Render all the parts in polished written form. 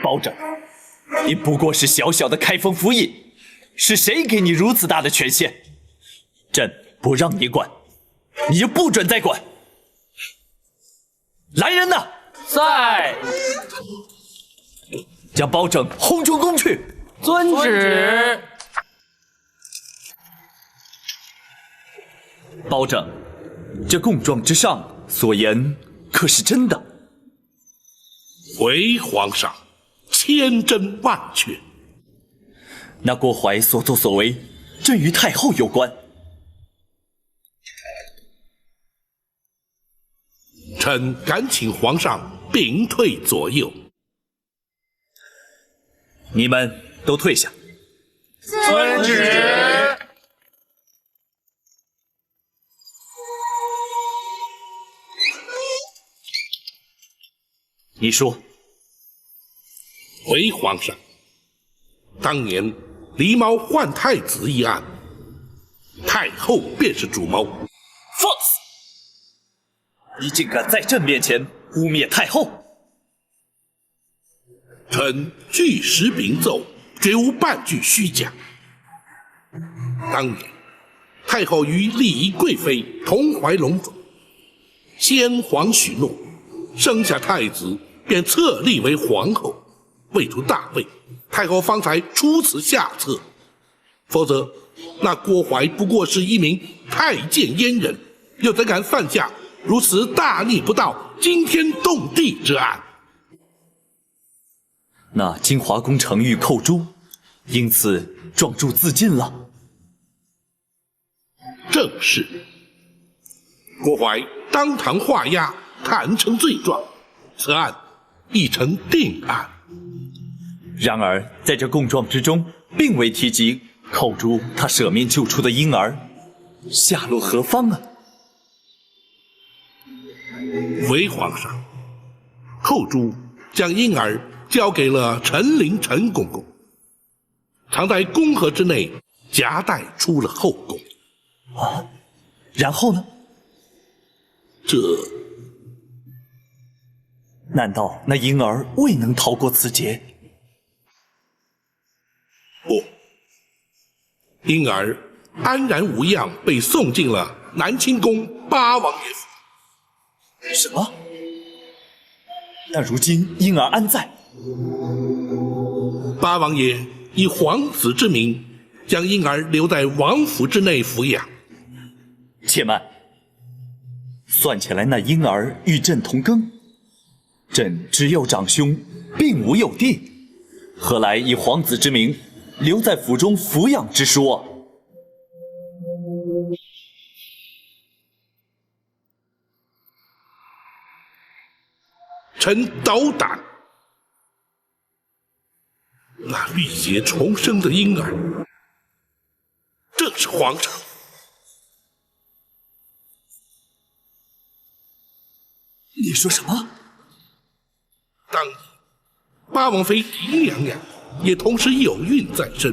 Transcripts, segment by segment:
包拯，你不过是小小的开封府尹，是谁给你如此大的权限？朕不让你管，你就不准再管。来人呐！在。将包拯轰出宫去。遵旨。包拯，这供状之上所言可是真的？回皇上，千真万确。那郭槐所作所为，正与太后有关。臣敢请皇上屏退左右。你们都退下。遵旨。你说。回皇上，当年狸猫换太子一案，太后便是主谋。放肆！你竟敢在朕面前污蔑太后！臣据实禀奏，绝无半句虚假。当年太后与丽仪贵妃同怀龙种，先皇许诺，生下太子便册立为皇后。为图大位，太后方才出此下策，否则那郭槐不过是一名太监阉人，又怎敢犯下如此大逆不道、惊天动地之案？那金华宫程昱寇诛，因此状注自尽了。正是。郭槐当堂画押，坦诚罪状，此案已成定案。然而，在这供状之中，并未提及寇诛他舍命救出的婴儿，下落何方啊？回皇上，寇诛将婴儿交给了陈陵陈公公，藏在宫盒之内，夹带出了后宫。啊，然后呢？难道那婴儿未能逃过此劫？不，婴儿安然无恙，被送进了南清宫八王爷府。什么？那如今婴儿安在？八王爷以皇子之名，将婴儿留在王府之内抚养。且慢，算起来那婴儿与朕同庚，朕只有长兄，并无幼弟，何来以皇子之名留在府中抚养之说啊？臣斗胆，那浴血重生的婴儿，正是皇上。你说什么？当年八王妃狄娘娘也同时有孕在身，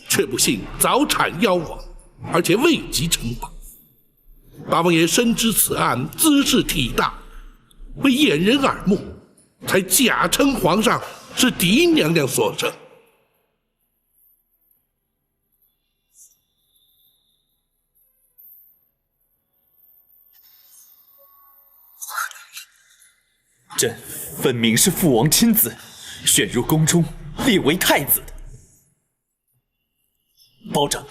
却不幸早产夭亡，而且未及呈报。八王爷深知此案兹事体大，为掩人耳目，才假称皇上是狄娘娘所生。朕分明是父王亲自选入宫中，立为太子的。包拯，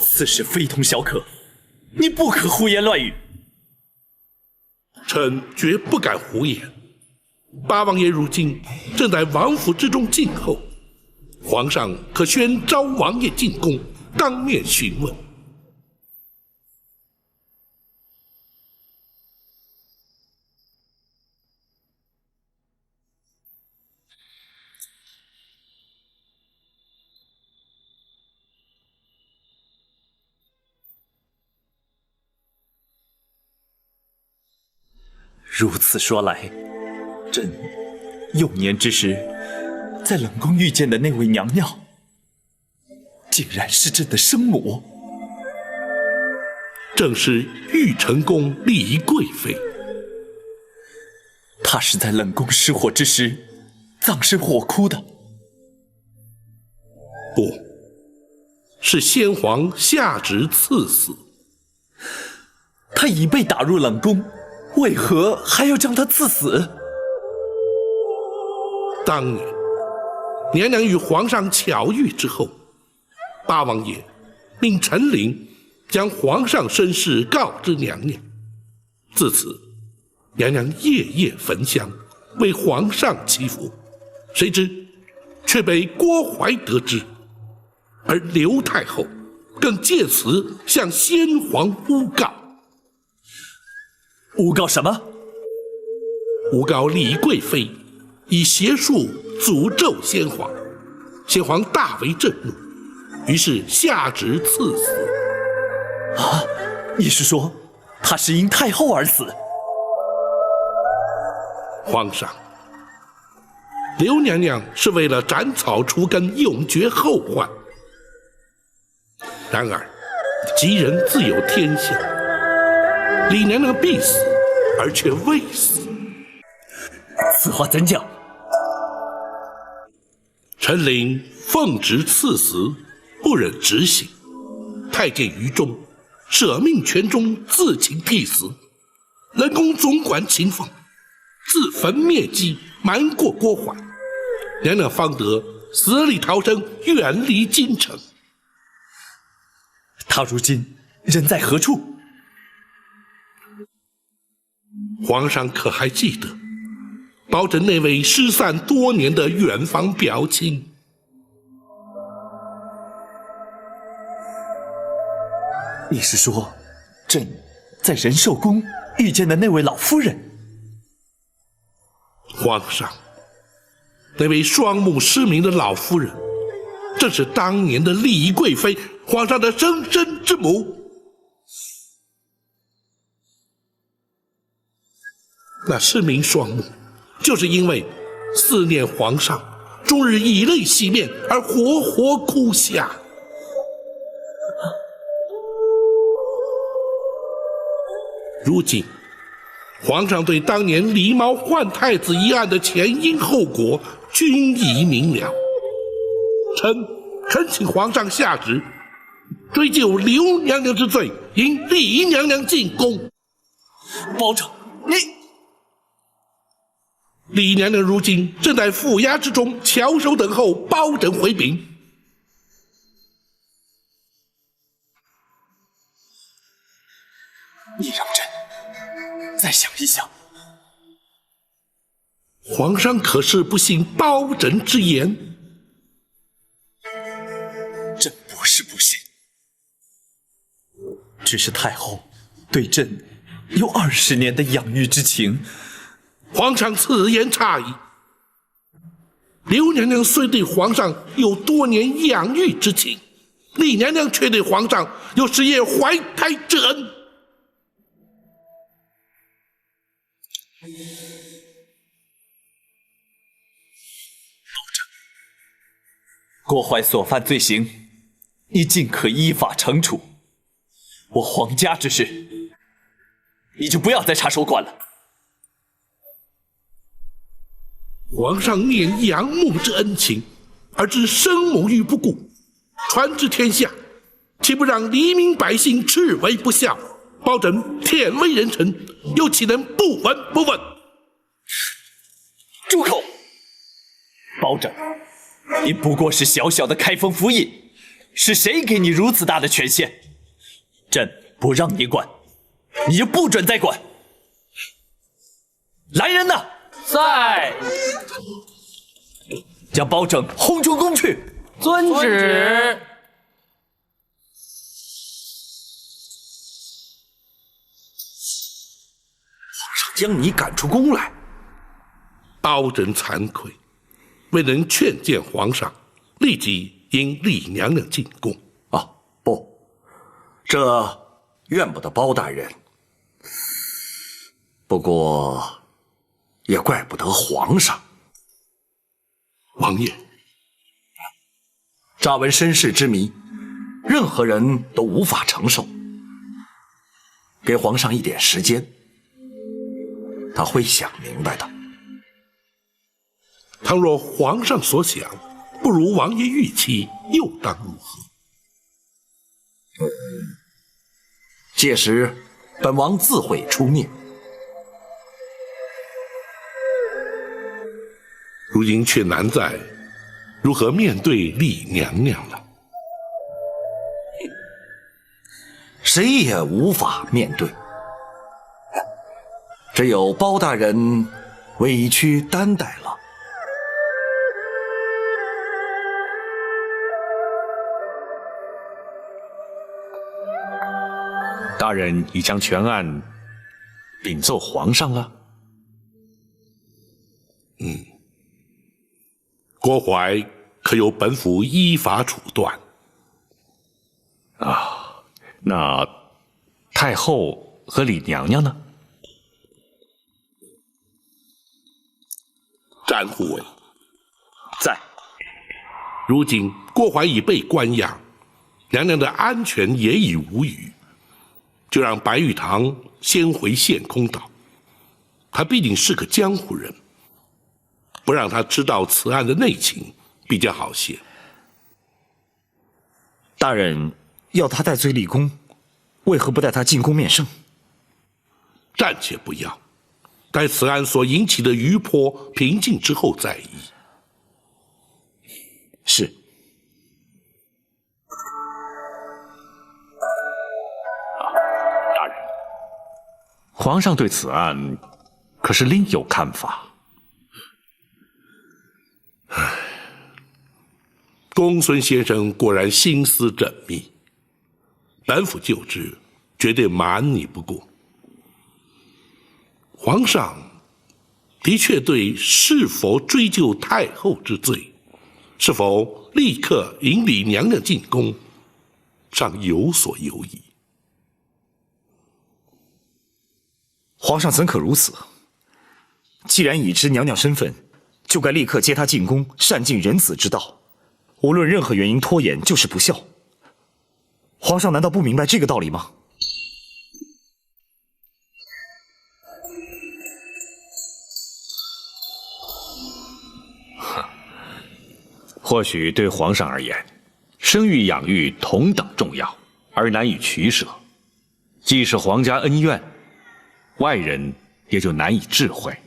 此事非同小可，你不可胡言乱语。臣绝不敢胡言。八王爷如今正在王府之中静候，皇上可宣召王爷进宫，当面询问。如此说来，朕幼年之时在冷宫遇见的那位娘娘，竟然是朕的生母。正是玉成宫丽仪贵妃。她是在冷宫失火之时葬身火窟的？不，是先皇下旨赐死。他已被打入冷宫，为何还要将他赐死？当年，娘娘与皇上巧遇之后，八王爷命陈琳将皇上身世告知娘娘。自此，娘娘夜夜焚香，为皇上祈福。谁知却被郭槐得知，而刘太后更借此向先皇诬告。诬告什么？诬告李贵妃以邪术诅咒先皇，先皇大为震怒，于是下旨赐死。啊，你是说他是因太后而死？皇上，刘娘娘是为了斩草除根，永绝后患。然而，吉人自有天相，李娘娘必死，而却未死。此话怎讲？陈琳奉旨赐死，不忍执行，太监于忠舍命泉中自请替死，冷宫总管秦凤自焚灭迹，瞒过郭槐，娘娘方得死里逃生，远离京城。他如今人在何处？皇上可还记得包拯那位失散多年的远房表亲？你是说朕在仁寿宫遇见的那位老夫人？皇上，那位双目失明的老夫人，正是当年的丽仪贵妃，皇上的生身之母。那失明双目，就是因为思念皇上，终日以泪洗面，而活活哭下。如今，皇上对当年狸猫换太子一案的前因后果均已明了，臣请皇上下旨，追究刘娘娘之罪，因李娘娘进宫。包拯，你李娘娘如今正在府衙之中翘首等候包拯回禀。你让朕再想一想。皇上可是不信包拯之言？朕不是不信，只是太后对朕有20年的养育之情。皇上此言差矣。刘娘娘虽对皇上有多年养育之情，李娘娘却对皇上有10夜怀胎之恩。郭槐所犯罪行，你尽可依法惩处。我皇家之事，你就不要再插手管了。皇上念养母之恩情，而置生母于不顾，传至天下，岂不让黎民百姓斥为不孝？包拯天威人臣，又岂能不闻不问？住口！包拯，你不过是小小的开封府尹，是谁给你如此大的权限？朕不让你管，你就不准再管。来人呐！在，将包拯轰出宫去。遵旨。将你赶出宫来，包拯惭愧，未能劝谏皇上，立即因李娘娘进宫。啊，不，这怨不得包大人，不过也怪不得皇上。王爷，乍闻身世之谜，任何人都无法承受。给皇上一点时间，他会想明白的。倘若皇上所想不如王爷预期，又当如何？届时，本王自会出面。如今却难在如何面对丽娘娘了。谁也无法面对，只有包大人委屈担待了。大人已将全案禀奏皇上了。郭槐可由本府依法处断。那太后和李娘娘呢？詹护卫在。如今郭槐已被关押，娘娘的安全也已无虞，就让白玉堂先回陷空岛。他毕竟是个江湖人，不让他知道此案的内情比较好些。大人要他戴罪立功，为何不带他进宫面圣？暂且不要，待此案所引起的余波平静之后再议。是。大人，皇上对此案可是另有看法？公孙先生果然心思缜密，本府就知，绝对瞒你不过。皇上的确对是否追究太后之罪，是否立刻引李娘娘进宫，尚有所犹疑。皇上怎可如此？既然已知娘娘身份，就该立刻接她进宫，善尽仁子之道。无论任何原因拖延，就是不孝。皇上难道不明白这个道理吗？或许对皇上而言，生育养育同等重要，而难以取舍。既是皇家恩怨，外人也就难以智慧。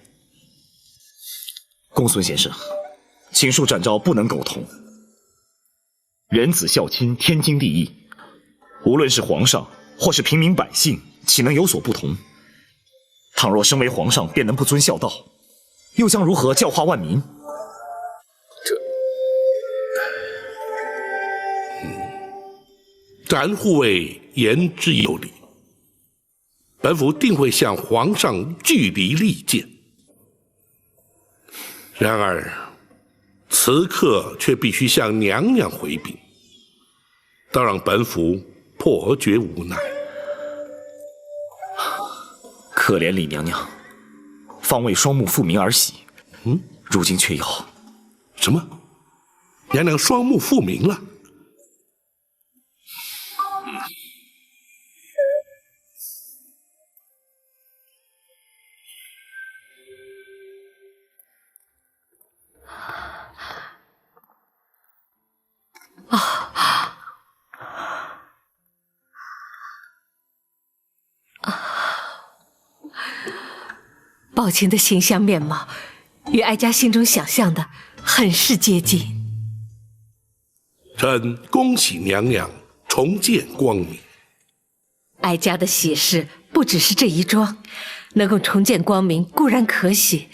公孙先生，请恕展昭不能苟同。仁子孝亲，天经地义。无论是皇上或是平民百姓，岂能有所不同？倘若身为皇上便能不遵孝道，又将如何教化万民？展护卫言之有理，本府定会向皇上据理力谏。然而，此刻却必须向娘娘回禀，倒让本府颇觉无奈。可怜李娘娘，方为双目复明而喜，如今却要什么？娘娘双目复明了？宝琴的形象面貌与哀家心中想象的很是接近。臣恭喜娘娘重见光明。哀家的喜事不只是这一桩，能够重见光明固然可喜，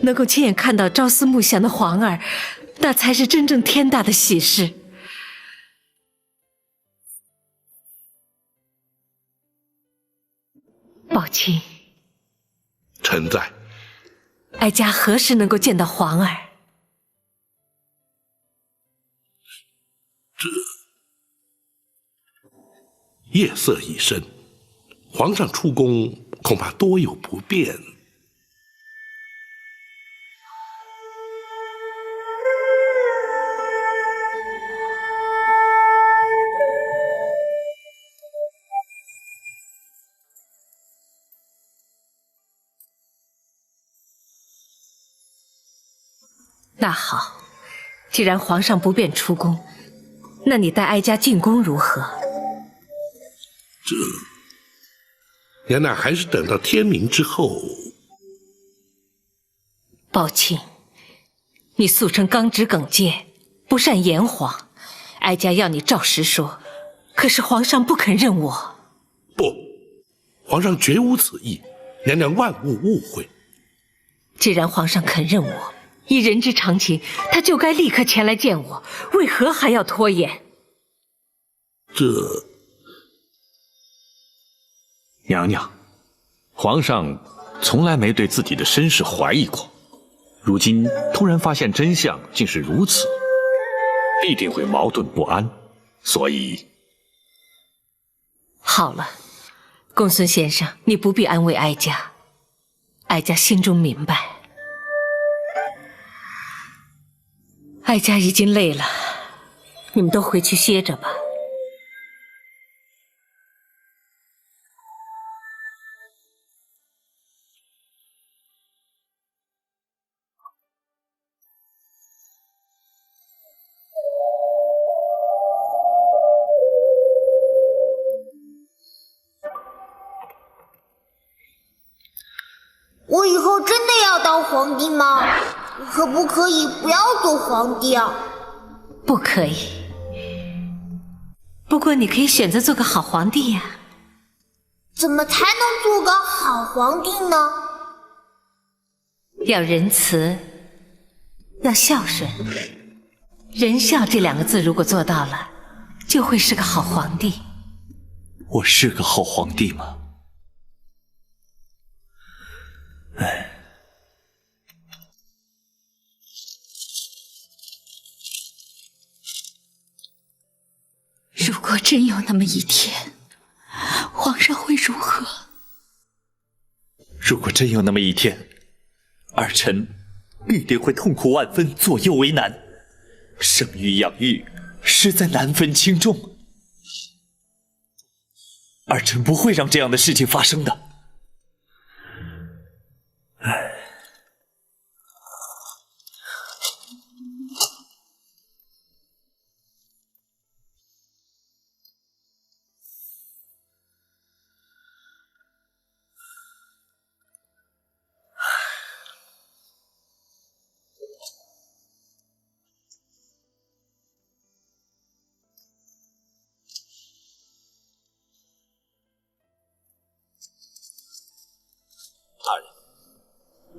能够亲眼看到朝思暮想的皇儿，那才是真正天大的喜事。宝琴，臣在。哀家何时能够见到皇儿？夜色已深，皇上出宫恐怕多有不便。那好，既然皇上不便出宫，那你带哀家进宫如何？娘娘还是等到天明之后。宝庆，你素称刚直耿介，不善言谎，哀家要你照实说，可是皇上不肯认我。不，皇上绝无此意，娘娘万勿误会。既然皇上肯认我，以人之常情，他就该立刻前来见我，为何还要拖延？娘娘，皇上从来没对自己的身世怀疑过，如今突然发现真相竟是如此，必定会矛盾不安，所以……好了，公孙先生，你不必安慰哀家，哀家心中明白。哀家已经累了，你们都回去歇着吧。我以后真的要当皇帝吗？可不可以不要做皇帝啊？不可以。不过你可以选择做个好皇帝呀。怎么才能做个好皇帝呢？要仁慈，要孝顺。仁孝这2个字如果做到了，就会是个好皇帝。我是个好皇帝吗？如果真有那么一天，皇上会如何？如果真有那么一天，儿臣必定会痛苦万分，左右为难。生育养育，实在难分轻重。儿臣不会让这样的事情发生的。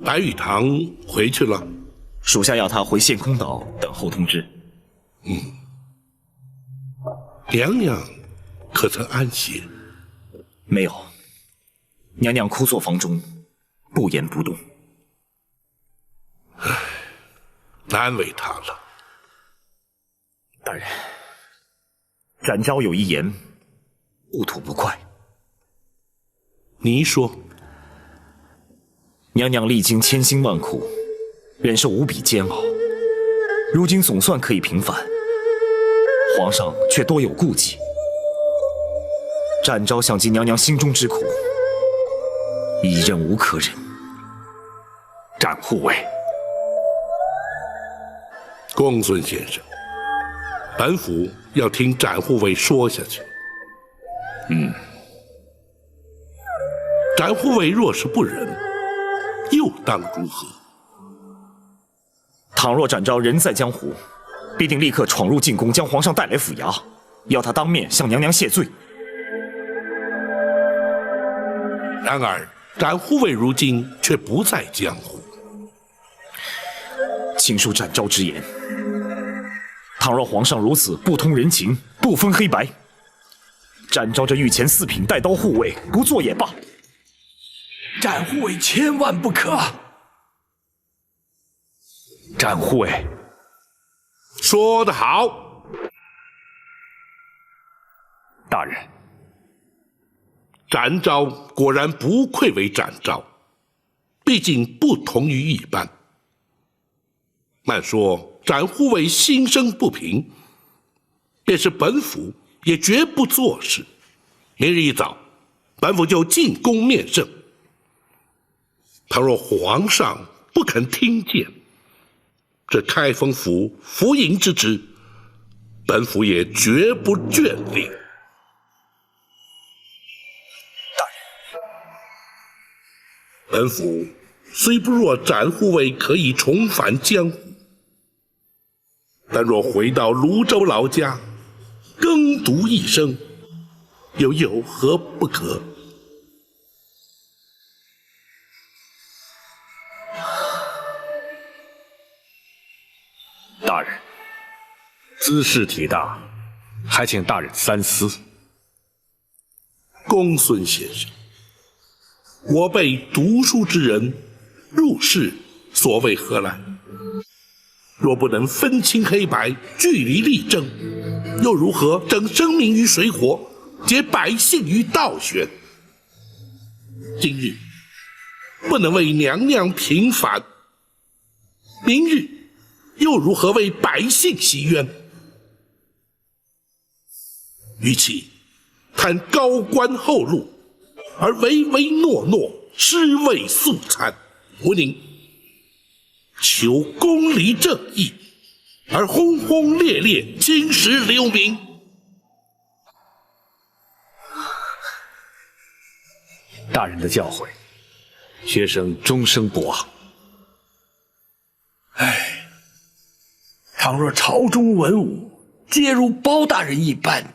白玉堂回去了，属下要他回献空岛等候通知。娘娘可曾安歇？没有，娘娘枯坐房中，不言不动。难为她了。大人，展昭有一言，勿吐不快。你说。娘娘历经千辛万苦，忍受无比煎熬，如今总算可以平反，皇上却多有顾忌。展昭想尽娘娘心中之苦，已忍无可忍。展护卫，公孙先生，本府要听展护卫说下去。展护卫若是不忍，又当如何？倘若展昭人在江湖，必定立刻闯入进宫，将皇上带来府衙，要他当面向娘娘谢罪。然而展护卫如今却不在江湖。请恕展昭之言，倘若皇上如此不通人情，不分黑白，展昭这御前4品带刀护卫不做也罢。展护卫千万不可！展护卫，说得好，大人。展昭果然不愧为展昭，毕竟不同于一般。慢说展护卫心生不平，便是本府也绝不做事。明日一早，本府就进宫面圣。倘若皇上不肯听见，这开封府浮盈之职，本府也绝不眷恋。本府虽不若展护卫可以重返江湖，但若回到泸州老家，耕读一生，又有何不可？大人，兹事体大，还请大人三思。公孙先生，我辈读书之人，入世所谓何来？若不能分清黑白，据理力争，又如何整生民于水火，解百姓于倒悬？今日不能为娘娘平反，明日又如何为百姓洗冤？与其贪高官厚禄，而唯唯诺诺，尸位素餐，不宁求公理正义，而轰轰烈烈青史留名。大人的教诲，学生终生不忘。倘若朝中文武皆如包大人一般，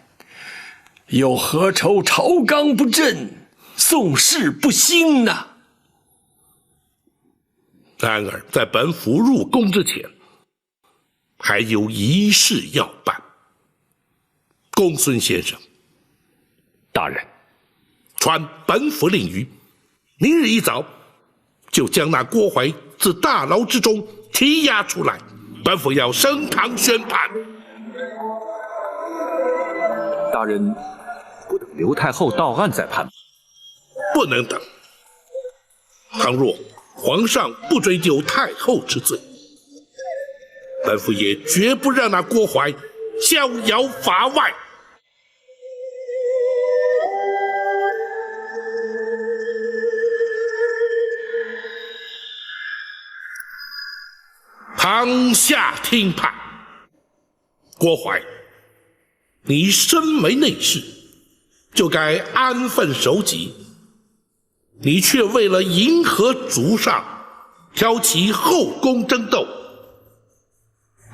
又何愁朝纲不振，宋室不兴呢？然而在本府入宫之前，还有一事要办。公孙先生，大人，传本府令谕，明日一早就将那郭槐自大牢之中提押出来，本府要升堂宣判。大人不等刘太后到案再判吗？不能等。倘若皇上不追究太后之罪，本府也绝不让那郭槐逍遥法外。堂下听判。郭槐，你身为内侍，就该安分守己，你却为了迎合主上，挑起后宫争斗，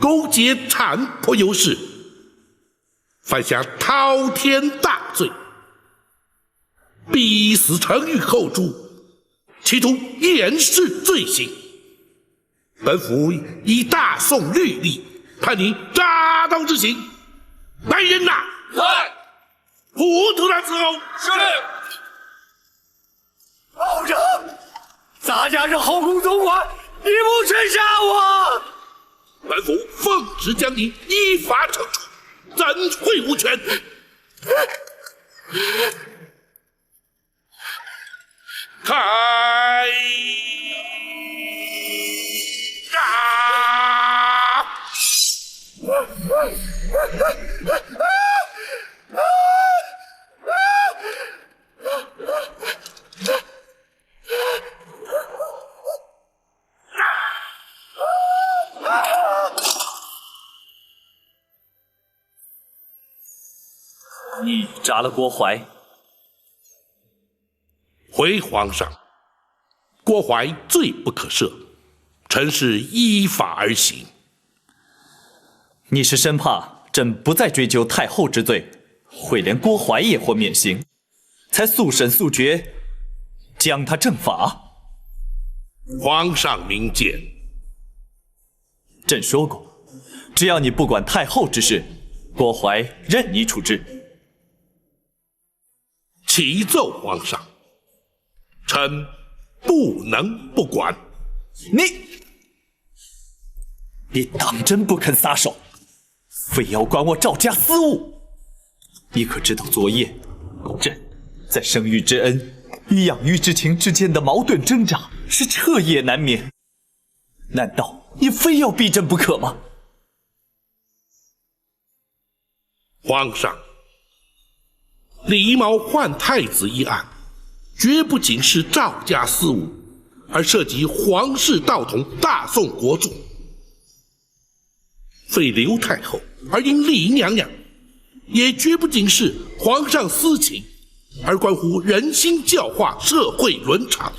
勾结产婆尤氏，犯下滔天大罪，逼死程昱后主，企图掩饰罪行。本府以大宋律例判你扎刀之刑。来人呐！在。糊涂他伺候。是令。保证，咱家是后宫总管，你不准杀我！本府奉旨将你依法惩处，怎会无权？开你杀了郭槐？回皇上，郭槐罪不可赦，臣是依法而行。你是生怕朕不再追究太后之罪，会连郭槐也或免刑，才速审速决，将他正法？皇上明鉴。朕说过，只要你不管太后之事，郭槐任你处置。启奏皇上，臣不能不管。你当真不肯撒手，非要管我赵家私务？你可知道昨夜朕在生育之恩与养育之情之间的矛盾挣扎是彻夜难眠？难道你非要逼朕不可吗？皇上，李毛换太子一案，绝不仅是赵家私务，而涉及皇室道统大宋国主。废刘太后而迎丽姨娘娘，也绝不仅是皇上私情，而关乎人心教化、社会伦常。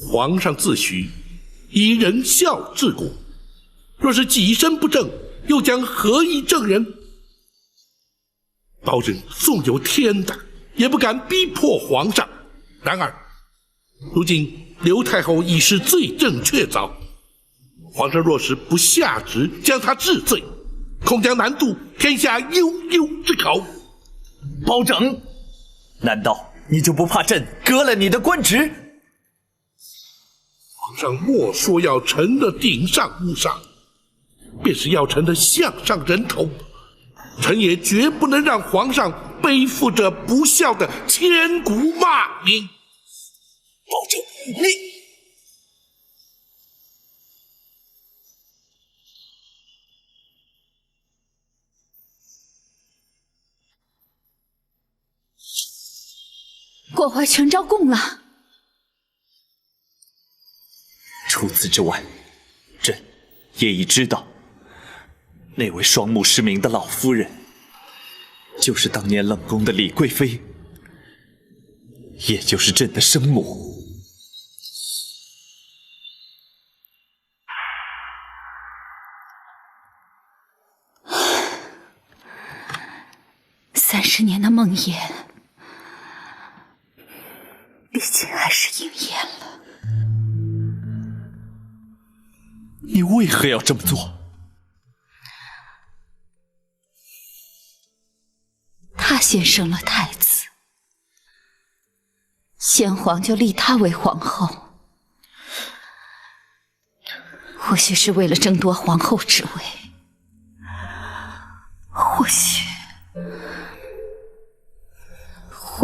皇上自诩以仁孝治国，若是己身不正，又将何以正人？包拯纵有天大，也不敢逼迫皇上。然而，如今刘太后已是罪证确凿，皇上若是不下旨将她治罪，恐将难渡天下悠悠之口。包拯，难道你就不怕朕革了你的官职？皇上莫说要臣的顶上无上，便是要臣的项上人头，臣也绝不能让皇上背负着不孝的千古骂名。包拯，你过怀全招供了。除此之外，朕也已知道，那位双目失明的老夫人，就是当年冷宫的李贵妃，也就是朕的生母。30年的梦魇，毕竟还是应验了。你为何要这么做？他先生了太子，先皇就立她为皇后，或许是为了争夺皇后之位，或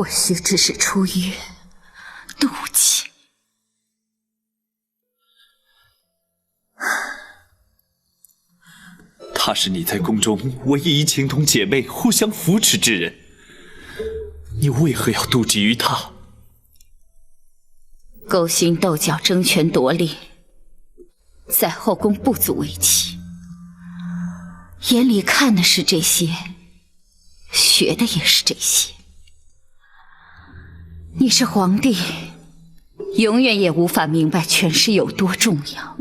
许只是出于妒忌。她是你在宫中唯一情同姐妹、互相扶持之人，你为何要妒忌于她？勾心斗角、争权夺利，在后宫不足为奇。眼里看的是这些，学的也是这些。你是皇帝，永远也无法明白权势有多重要。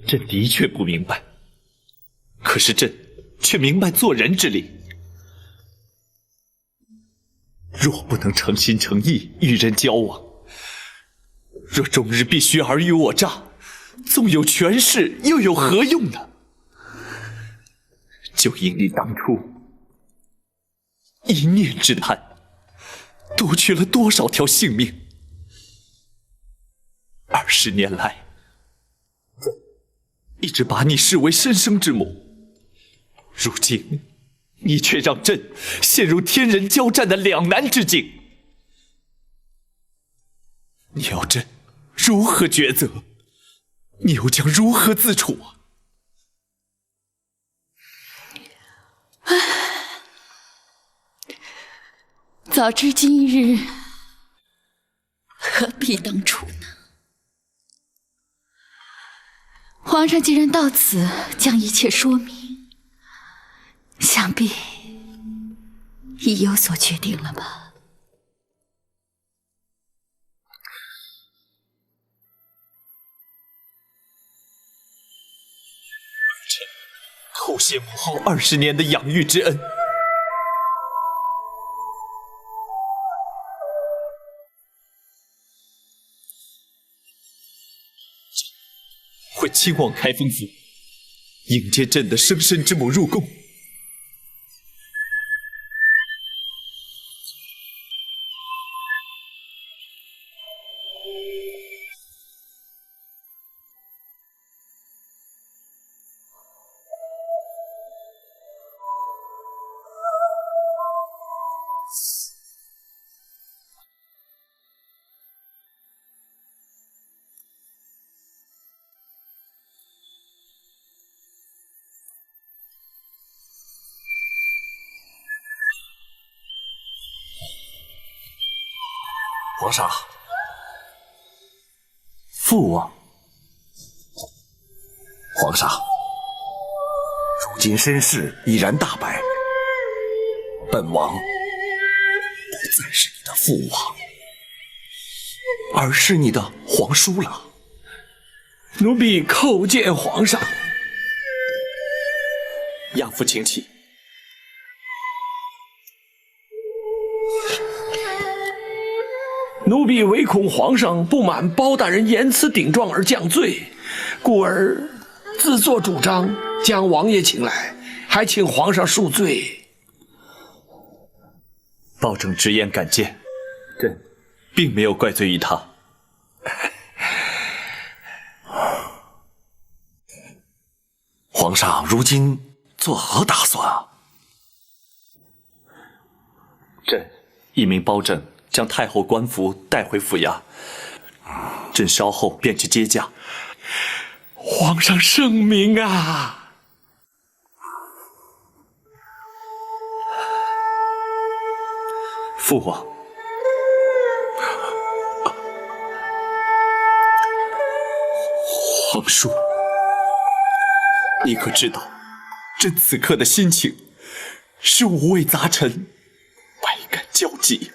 朕的确不明白，可是朕却明白做人之理。若不能诚心诚意与人交往，若终日必须尔虞我诈，纵有权势又有何用呢？就因你当初一念之贪，夺去了多少条性命？20年来，一直把你视为身生之母，如今你却让朕陷入天人交战的两难之境。你要朕如何抉择？你又将如何自处啊？早知今日，何必当初呢？皇上既然到此将一切说明，想必已有所决定了吧？臣叩谢母后20年的养育之恩。会亲往开封府，迎接朕的生身之母入宫。皇上，父王，皇上，如今身世已然大白，本王不再是你的父王，而是你的皇叔了。奴婢叩见皇上。亚父请起。奴婢唯恐皇上不满包大人言辞顶撞而降罪，故而自作主张将王爷请来，还请皇上恕罪。包拯直言敢谏，朕并没有怪罪于他。皇上如今作何打算啊？朕一命包拯将太后官服带回府衙，朕稍后便去接驾。皇上圣明啊！父王，皇叔，你可知道，朕此刻的心情是五味杂陈，百感交集。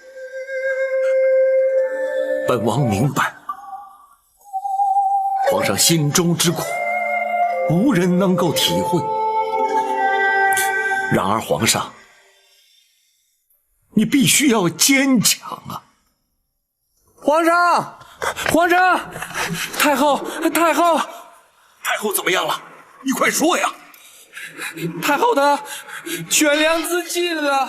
本王明白，皇上心中之苦，无人能够体会。然而，皇上，你必须要坚强啊！皇上，皇上，太后，太后，太后怎么样了？你快说呀！太后她悬梁自尽了。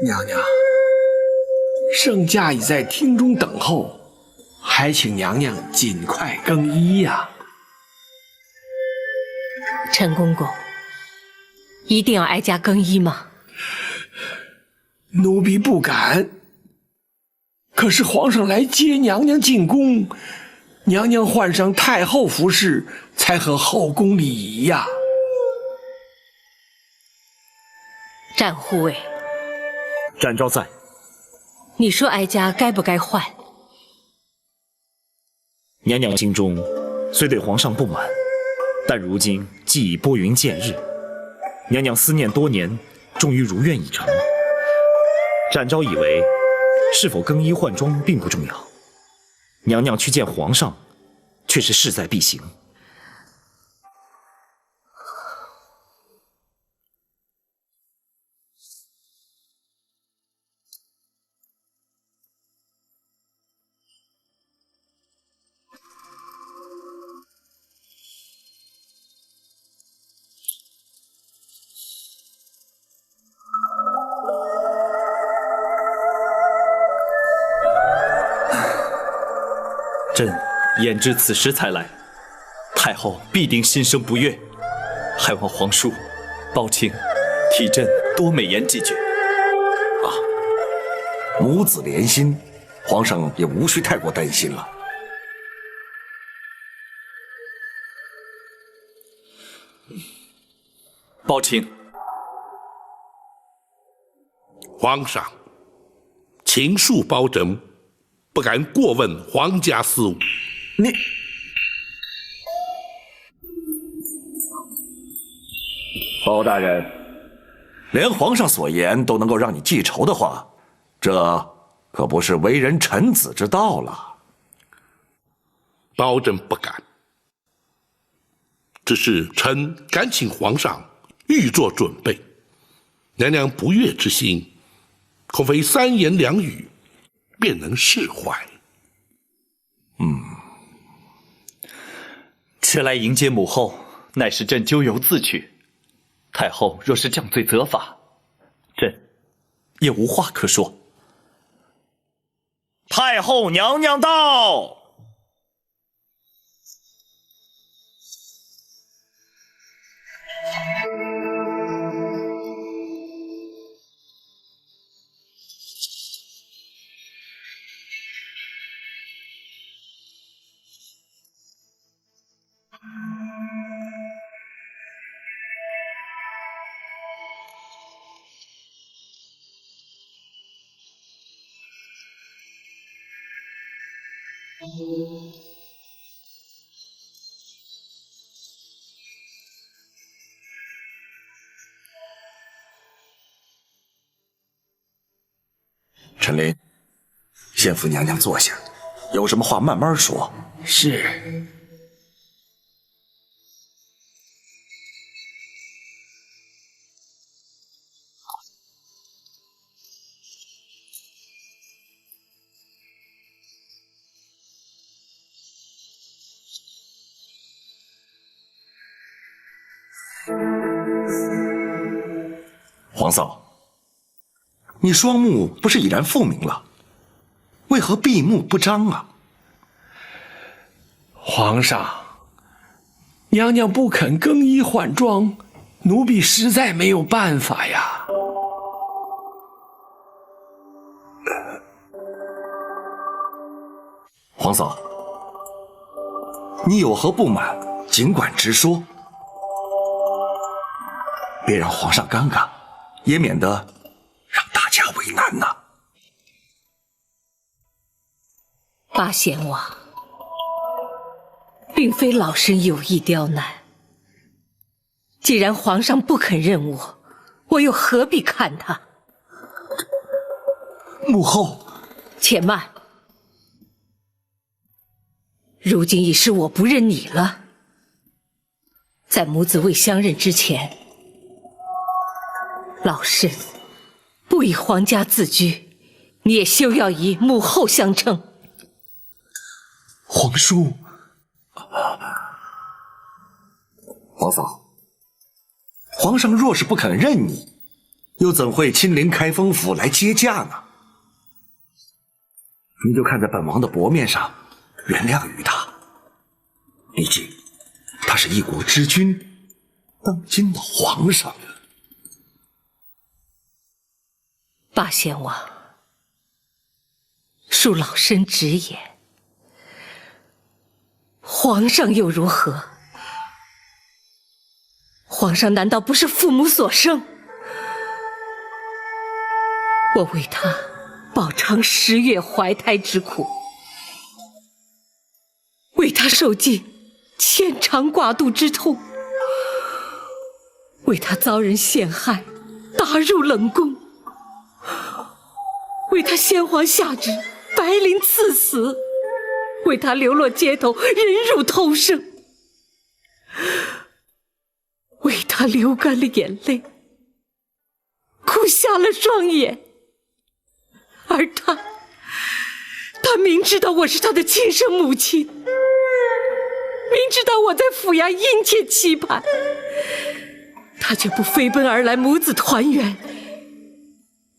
娘娘，圣驾已在厅中等候，还请娘娘尽快更衣呀。陈公公，一定要哀家更衣吗？奴婢不敢。可是皇上来接娘娘进宫，娘娘换上太后服饰，才合后宫礼仪呀。战护卫，展昭在。你说哀家该不该换？娘娘心中虽对皇上不满，但如今既已拨云见日，娘娘思念多年，终于如愿以偿。展昭以为是否更衣换装并不重要，娘娘去见皇上却是势在必行。朕言知此时才来，太后必定心生不悦，还望皇叔包请替朕多美言几句。母子连心，皇上也无需太过担心了。包请。皇上，秦恕包拯不敢过问皇家事务。你包大人，连皇上所言都能够让你记仇的话，这可不是为人臣子之道了。包拯不敢，只是臣敢请皇上预做准备。娘娘不悦之心，恐非三言两语便能释怀。迟来迎接母后，乃是朕咎由自取。太后若是降罪责罚，朕也无话可说。太后娘娘到！陈琳，先扶娘娘坐下，有什么话慢慢说。是。皇嫂，你双目不是已然复明了，为何闭目不张啊？皇上，娘娘不肯更衣换装，奴婢实在没有办法呀。皇嫂，你有何不满，尽管直说，别让皇上尴尬，也免得让大家为难呐。八贤王，并非老身有意刁难。既然皇上不肯认我，我又何必看他？母后，且慢。如今已是我不认你了。在母子未相认之前，老身不以皇家自居，你也休要以母后相称。皇叔，皇嫂，皇上若是不肯认你，又怎会亲临开封府来接驾呢？你就看在本王的薄面上，原谅于他。毕竟他是一国之君，当今的皇上。八贤王，恕老身直言，皇上又如何？皇上难道不是父母所生？我为他饱尝10月怀胎之苦，为他受尽牵肠挂肚之痛，为他遭人陷害，打入冷宫，为他先皇下旨，白绫赐死，为他流落街头，忍辱偷生，为他流干了眼泪，哭瞎了双眼。而他明知道我是他的亲生母亲，明知道我在府衙殷切期盼，他却不飞奔而来母子团圆，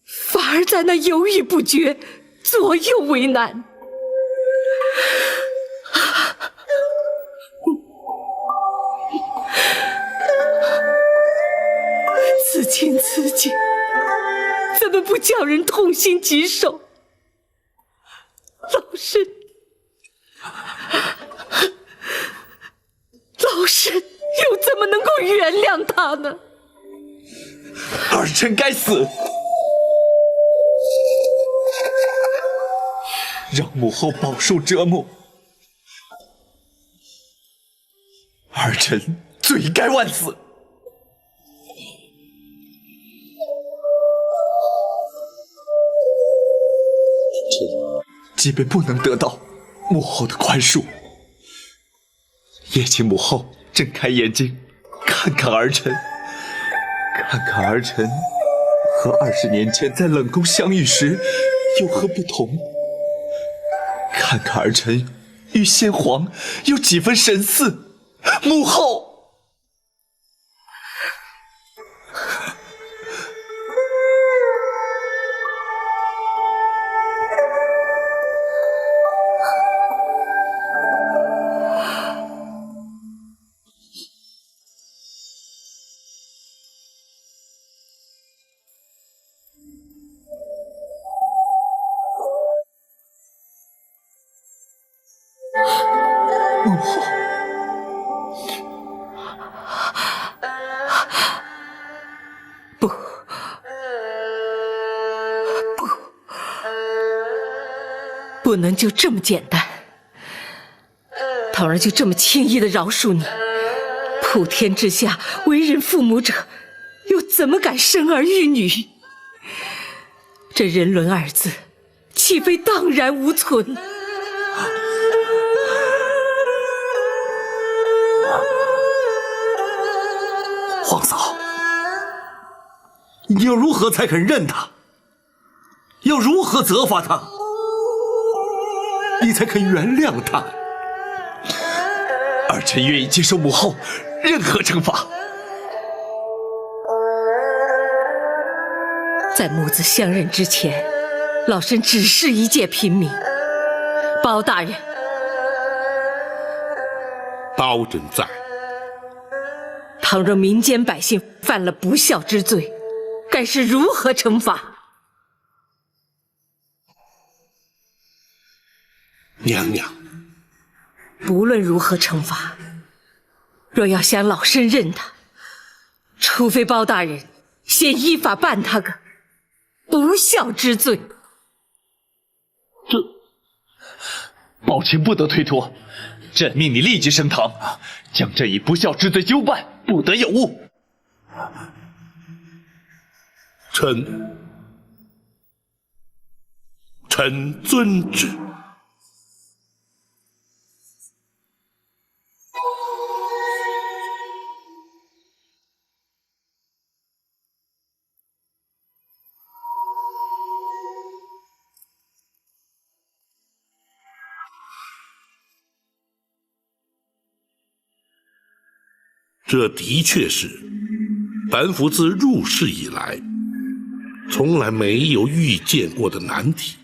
反而在那犹豫不决，左右为难。此情此景，怎么不叫人痛心疾首？老身又怎么能够原谅他呢？儿臣该死，让母后饱受折磨，儿臣罪该万死。即便不能得到母后的宽恕，也请母后睁开眼睛，看看儿臣，看看儿臣和20年前在冷宫相遇时有何不同，看看儿臣与先皇有几分神似。母后，后。不能就这么简单。桃儿就这么轻易的饶恕你，普天之下为人父母者，又怎么敢生儿育女？这人伦二字，岂非荡然无存？皇嫂，你要如何才肯认他？要如何责罚他？你才肯原谅他？儿臣愿意接受母后任何惩罚。在母子相认之前，老身只是一介平民。包大人，包拯在。倘若民间百姓犯了不孝之罪，该是如何惩罚？娘娘，不论如何惩罚，若要想老身认他，除非包大人先依法办他个不孝之罪。宝琴不得推脱，朕命你立即升堂，将这一不孝之罪究办，不得有误。臣遵旨。这的确是本府自入世以来从来没有遇见过的难题，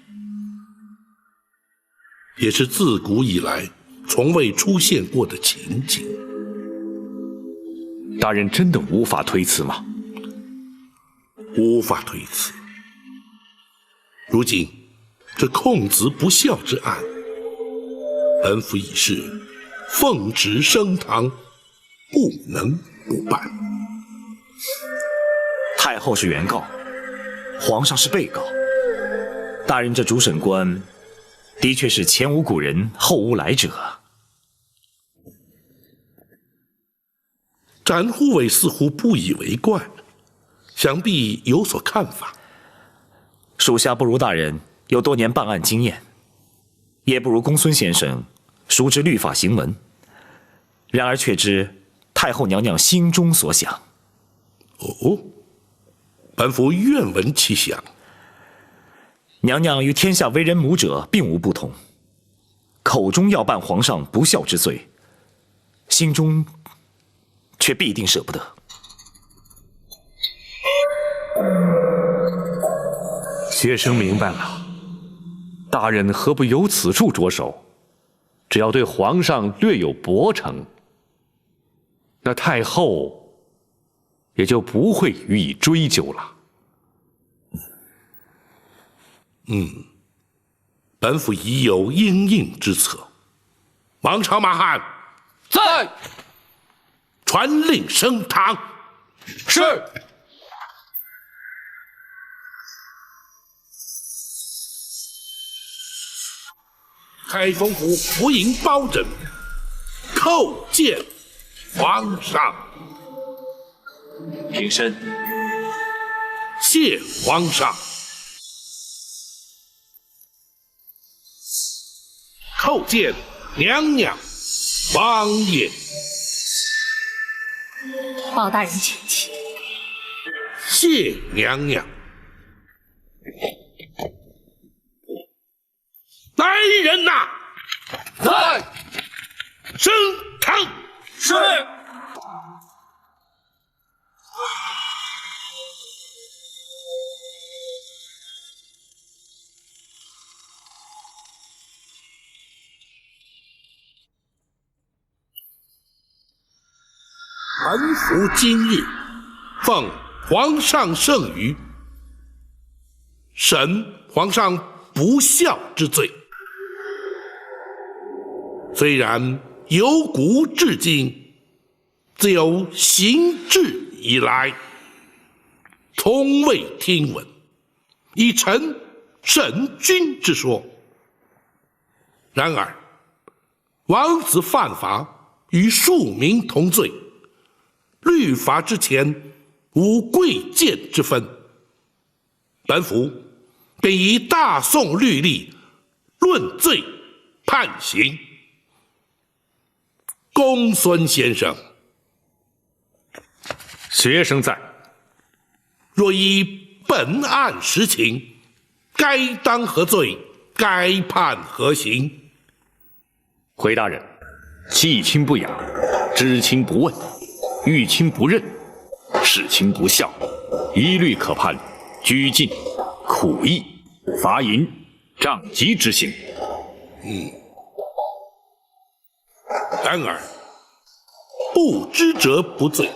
也是自古以来从未出现过的情景。大人真的无法推辞吗？无法推辞。如今这控子不孝之案，本府已是奉旨升堂，不能不办。太后是原告，皇上是被告。大人这主审官，的确是前无古人，后无来者。展护卫似乎不以为怪，想必有所看法。属下不如大人有多年办案经验，也不如公孙先生熟知律法行文。然而却知太后娘娘心中所想。哦，本府愿闻其详。娘娘与天下为人母者并无不同，口中要办皇上不孝之罪，心中却必定舍不得。学生明白了，大人何不由此处着手？只要对皇上略有薄惩，那太后也就不会予以追究了。本府已有因应之策。王朝马汉，在。传令升堂。是。开封府福营包拯叩见皇上。平身。谢皇上。叩见娘娘、王爷。包大人请起。谢娘娘。来人呐！在。升堂。是。本府今日奉皇上圣谕，审皇上不孝之罪。虽然由古至今，自有行制以来，从未听闻以臣慎君之说。然而，王子犯法与庶民同罪，律法之前无贵贱之分。本府便以大宋律例论罪判刑。公孙先生，学生在。若依本案实情，该当何罪？该判何刑？回大人，弃亲不养，知亲不问，遇亲不认，事亲不孝，一律可判拘禁、苦役、罚银、杖击之刑。然而，不知者不罪，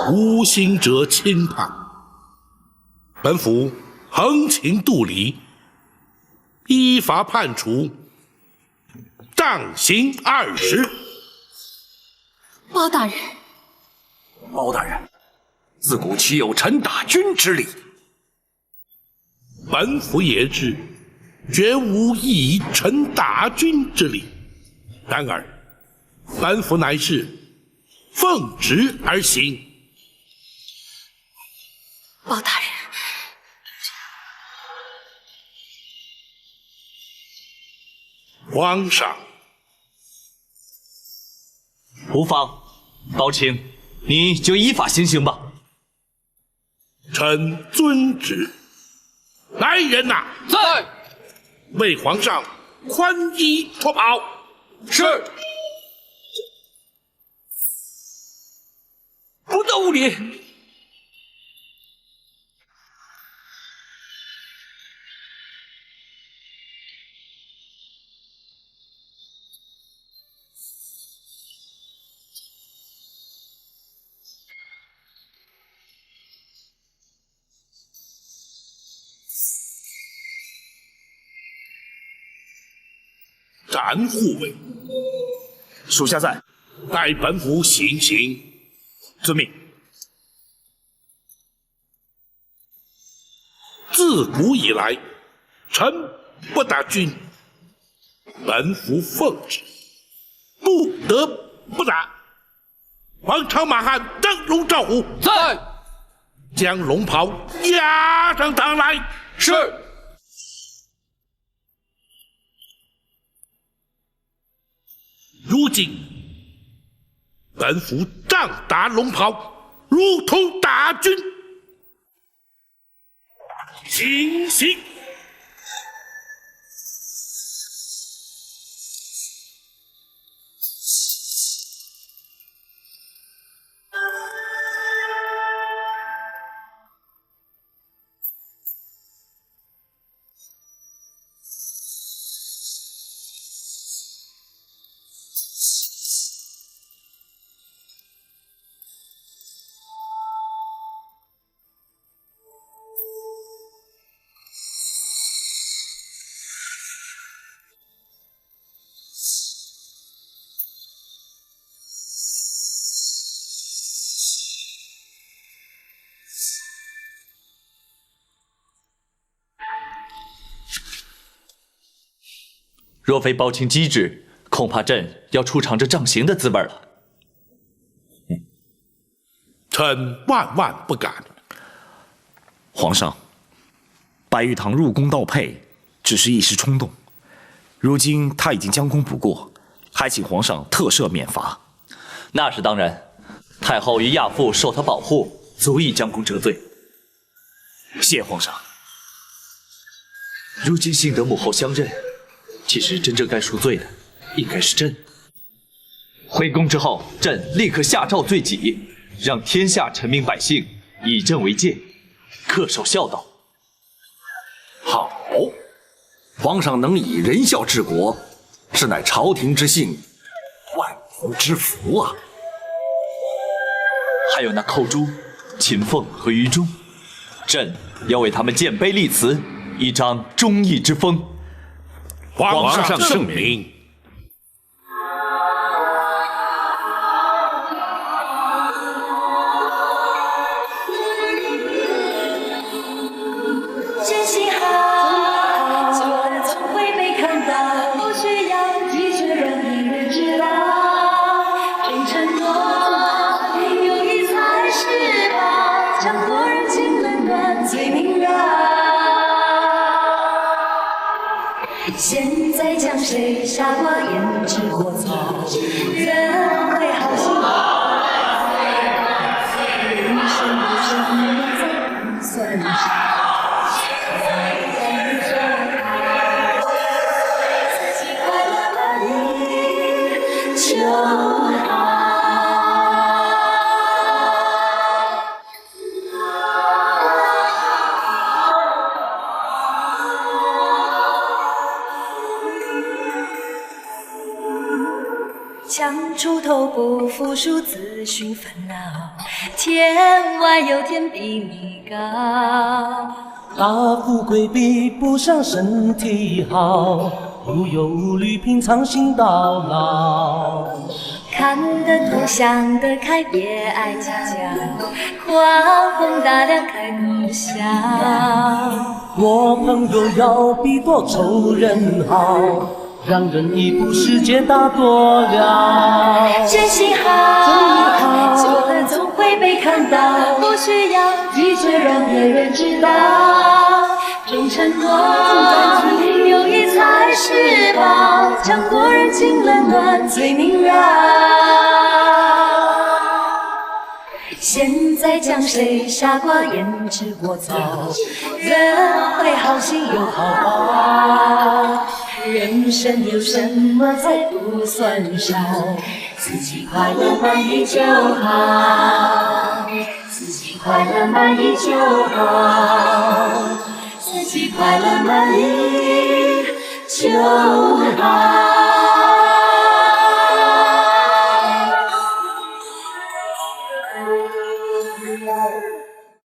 无心者轻判。本府横情度理，依法判处杖刑20。包大人，包大人，自古岂有臣打君之理？本府也知，绝无以臣打君之理。然而，本府乃是奉旨而行。包大人，皇上，无妨，包卿，你就依法行刑吧。臣遵旨。来人呐！在。为皇上宽衣脱袍。是。不得无礼。斩护卫，属下在。待本府行刑。遵命。自古以来，臣不打君，本府奉旨，不得不打。王朝马汉灯笼照虎，在。将龙袍押上堂来。是。如今，本府杖打龙袍，如同打君。行刑！若非包卿机智，恐怕朕要出尝这杖刑的滋味了。臣万万不敢。皇上，白玉堂入宫盗佩，只是一时冲动，如今他已经将功补过，还请皇上特赦免罚。那是当然，太后与亚父受他保护，足以将功折罪。谢皇上。如今幸得母后相认，其实真正该赎罪的，应该是朕。回宫之后，朕立刻下诏罪己，让天下臣民百姓以朕为戒，恪守孝道。好，皇上能以仁孝治国，是乃朝廷之幸，万民之福啊！还有那寇珠、秦凤和于中，朕要为他们建碑立祠，以彰忠义之风。皇上圣圣明。谁傻瓜胭脂过槽，人会好心。人生有什么才不算啥？自己快乐满意就好。强出头不服输，自寻烦恼。天外有天比你高，大富贵比不上身体好，无忧无虑品尝心到老。看得透想得开，别爱计较，宽宏大量开口笑。我朋友要比多仇人好，让人一步世界大多了。真心好，久了总会被看到，不需要拒绝让别人知道。忠诚多，友谊才是宝，强国人情冷暖最明了。现在讲谁傻瓜胭脂过槽，人会好心有好报。人生有什么才不算少？自己快乐满意就好，自己快乐满意就好，自己快乐满意就好。